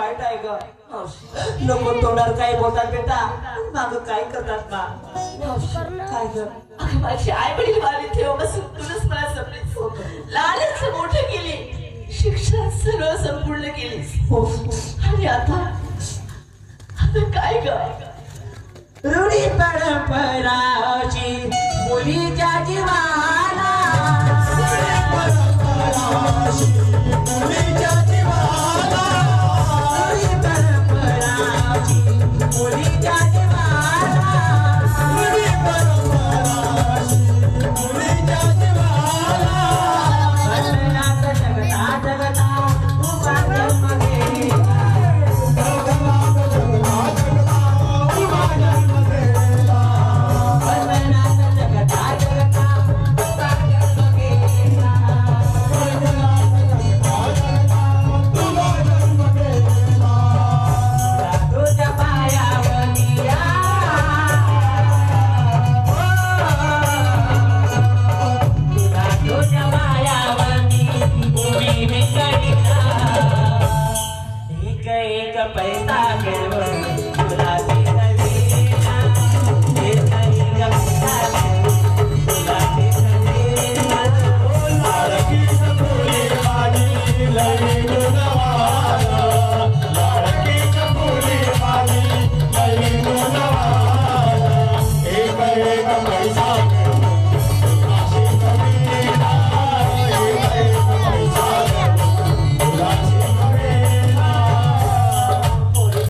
वाईट आहे ग नको तोंडावर काय बोलतात बेटा माग काय करतात ना काय ग माझी आई वडील वाली तेव्हापासून तुलाच मला समजलं लहानच मोठं केली शिक्षण सर्व संपूर्ण केलीस आणि आता काय ग रूढी परंपराची मुलीच्या जीवाला मुलीच्या जीवाला रूढी परंपराची मुलीच्या जीवाला रूढी परंपराची मुलीच्या जीवाला जगता जगता उभा जन्म गेला पैसा